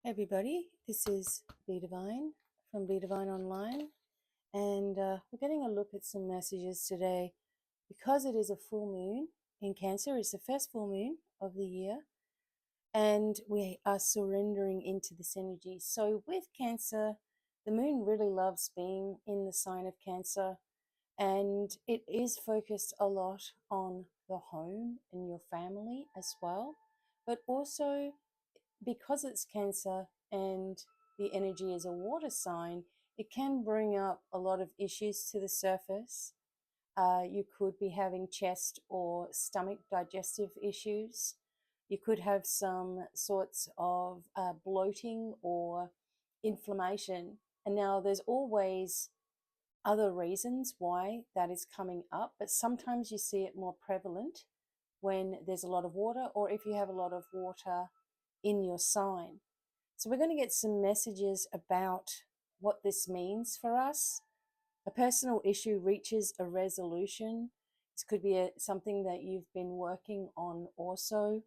Hey everybody, this is Be Divine from Be Divine Online, and we're getting a look at some messages today because it is a full moon in Cancer. It's the first full moon of the year, and we are surrendering into this energy. So with Cancer, the moon really loves being in the sign of Cancer, and it is focused a lot on the home and your family as well, but also because it's Cancer and the energy is a water sign, it can bring up a lot of issues to the surface. You could be having chest or stomach digestive issues. You could have some sorts of bloating or inflammation. And now there's always other reasons why that is coming up, but sometimes you see it more prevalent when there's a lot of water or if you have a lot of water in your sign. So we're going to get some messages about what this means for us. A personal issue reaches a resolution. This could be something that you've been working on also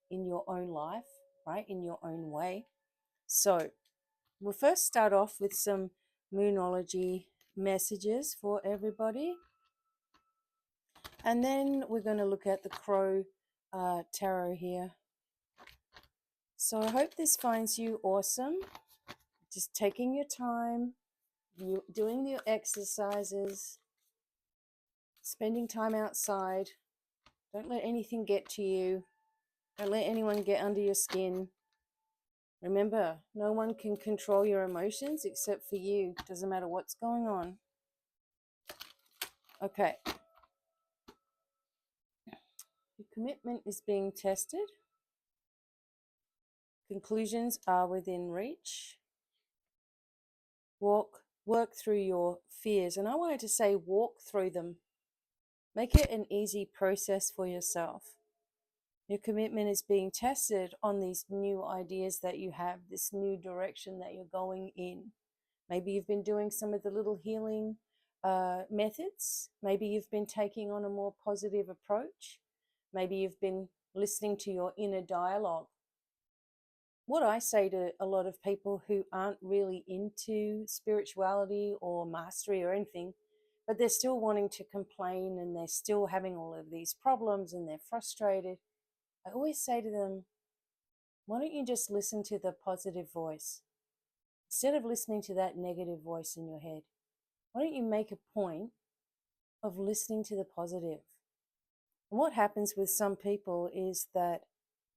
in your own life, right? In your own way. So we'll first start off with some Moonology messages for everybody. And then we're going to look at the Crow Tarot here. So I hope this finds you awesome. Just taking your time, you doing your exercises, spending time outside. Don't let anything get to you. Don't let anyone get under your skin. Remember, no one can control your emotions except for you. Doesn't matter what's going on. Okay. Your commitment is being tested. Conclusions are within reach. Work through your fears. And I wanted to say walk through them. Make it an easy process for yourself. Your commitment is being tested on these new ideas that you have, this new direction that you're going in. Maybe you've been doing some of the little healing methods. Maybe you've been taking on a more positive approach. Maybe you've been listening to your inner dialogue. What I say to a lot of people who aren't really into spirituality or mastery or anything, but they're still wanting to complain and they're still having all of these problems and they're frustrated, I always say to them, why don't you just listen to the positive voice? Instead of listening to that negative voice in your head, why don't you make a point of listening to the positive? And what happens with some people is that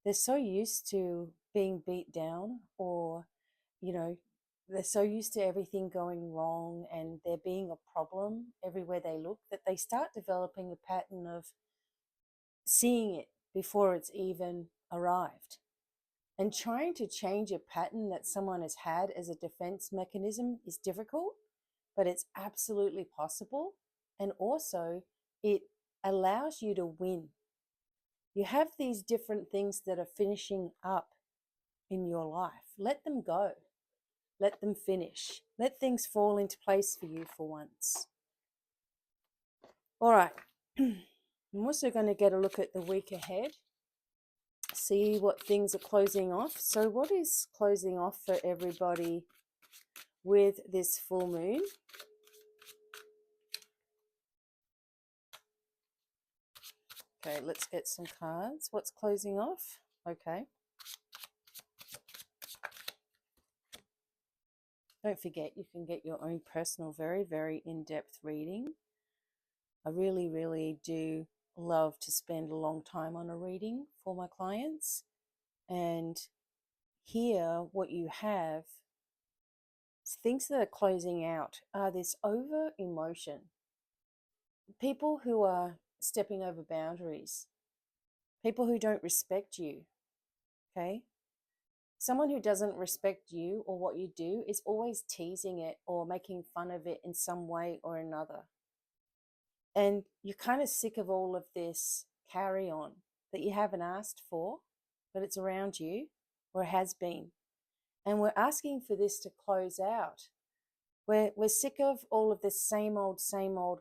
they're so used to being beat down, or, they're so used to everything going wrong and there being a problem everywhere they look, that they start developing a pattern of seeing it before it's even arrived. And trying to change a pattern that someone has had as a defense mechanism is difficult, but it's absolutely possible. And also, it allows you to win. You have these different things that are finishing up in your life. Let them go. Let them finish. Let things fall into place for you for once. All right. I'm also going to get a look at the week ahead. See what things are closing off. So what is closing off for everybody with this full moon? Okay, let's get some cards. What's closing off? Okay. Don't forget, you can get your own personal, very, very in-depth reading. I really, really do love to spend a long time on a reading for my clients. And here, what you have, things that are closing out are this over emotion. People who are stepping over boundaries. People who don't respect you. Okay? Someone who doesn't respect you or what you do is always teasing it or making fun of it in some way or another. And you're kind of sick of all of this carry on that you haven't asked for, but it's around you, or it has been. And we're asking for this to close out. We're sick of all of this same old,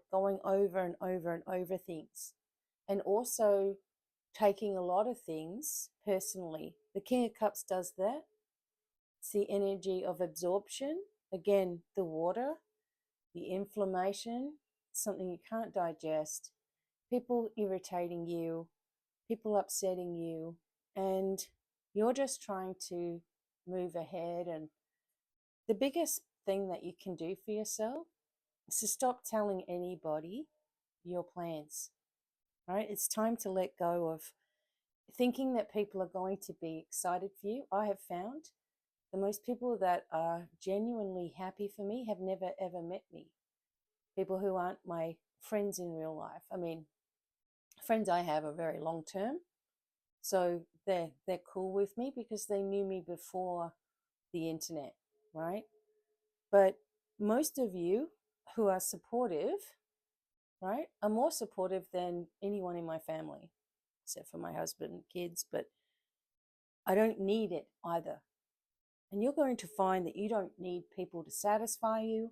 going over and over and over things. And also taking a lot of things personally. The King of Cups does that. It's the energy of absorption. Again, the water, the inflammation, something you can't digest, people irritating you, people upsetting you, and you're just trying to move ahead. And the biggest thing that you can do for yourself is to stop telling anybody your plans, right? It's time to let go of thinking that people are going to be excited for you. I have found the most people that are genuinely happy for me have never ever met me. People who aren't my friends in real life. I mean, friends I have are very long term, so they're cool with me because they knew me before the internet, right? But most of you who are supportive, right, are more supportive than anyone in my family, except for my husband and kids. But I don't need it either. And you're going to find that you don't need people to satisfy you.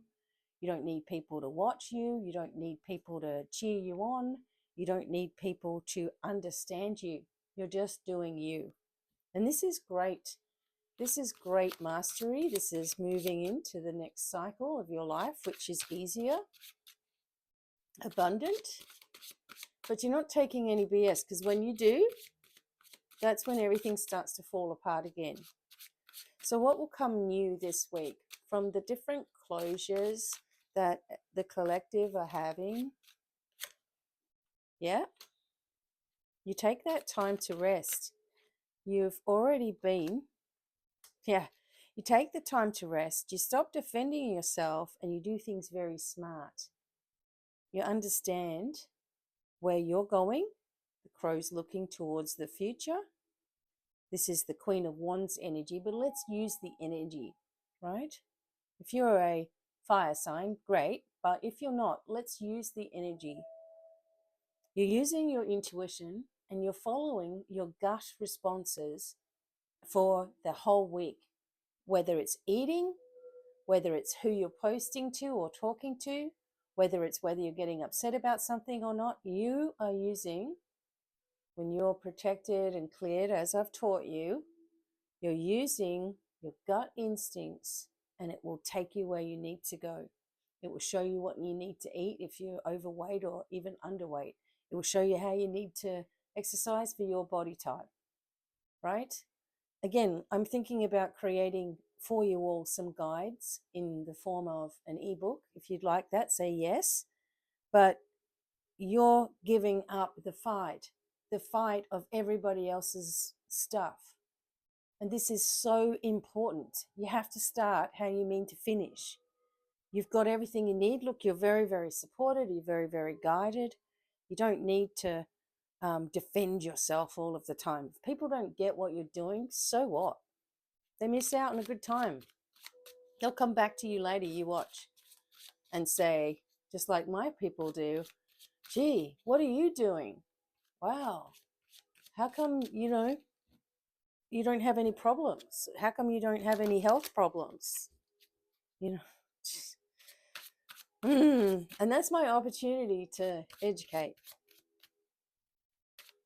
You don't need people to watch you. You don't need people to cheer you on. You don't need people to understand you. You're just doing you. And this is great. This is great mastery. This is moving into the next cycle of your life, which is easier, abundant. But you're not taking any BS, because when you do, that's when everything starts to fall apart again. So what will come new this week from the different closures that the collective are having? Yeah, you take that time to rest. You've already been, you take the time to rest. You stop defending yourself and you do things very smart. You understand where you're going. The crow's looking towards the future. This is the Queen of Wands energy, but let's use the energy, right? If you're a fire sign, great. But if you're not, let's use the energy. You're using your intuition and you're following your gut responses for the whole week, whether it's eating, whether it's who you're posting to or talking to, whether you're getting upset about something or not. You are using, when you're protected and cleared, as I've taught you, you're using your gut instincts, and it will take you where you need to go. It will show you what you need to eat if you're overweight or even underweight. It will show you how you need to exercise for your body type, right? Again, I'm thinking about creating for you all some guides in the form of an ebook. If you'd like that, say yes. But you're giving up the fight of everybody else's stuff. And this is so important. You have to start how you mean to finish. You've got everything you need. Look, you're very, very supported. You're very, very guided. You don't need to defend yourself all of the time. If people don't get what you're doing, so what? They miss out on a good time. They'll come back to you later, you watch, and say, just like my people do, gee, what are you doing? Wow, how come, you don't have any problems? How come you don't have any health problems? And that's my opportunity to educate.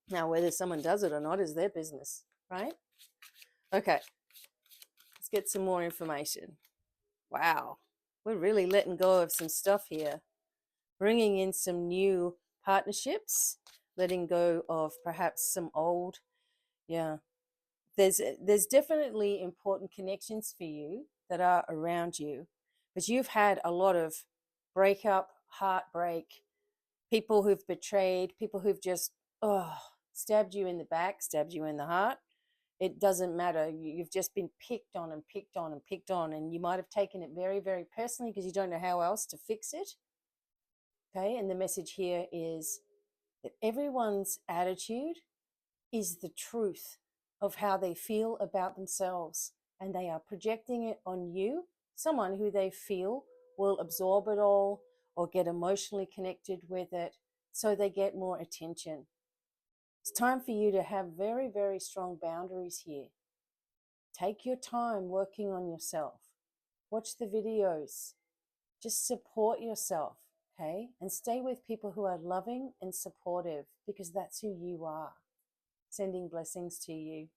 Now, whether someone does it or not is their business, right? Okay, let's get some more information. Wow, we're really letting go of some stuff here. Bringing in some new partnerships, letting go of perhaps some old, there's definitely important connections for you that are around you, but you've had a lot of breakup, heartbreak, people who've betrayed, people who've just stabbed you in the back, stabbed you in the heart. It doesn't matter. You've just been picked on and picked on and picked on, and you might have taken it very, very personally because you don't know how else to fix it. Okay, and the message here is that everyone's attitude is the truth of how they feel about themselves, and they are projecting it on you, someone who they feel will absorb it all or get emotionally connected with it, so they get more attention. It's time for you to have very, very strong boundaries here. Take your time working on yourself. Watch the videos. Just support yourself, okay? And stay with people who are loving and supportive, because that's who you are. Sending blessings to you.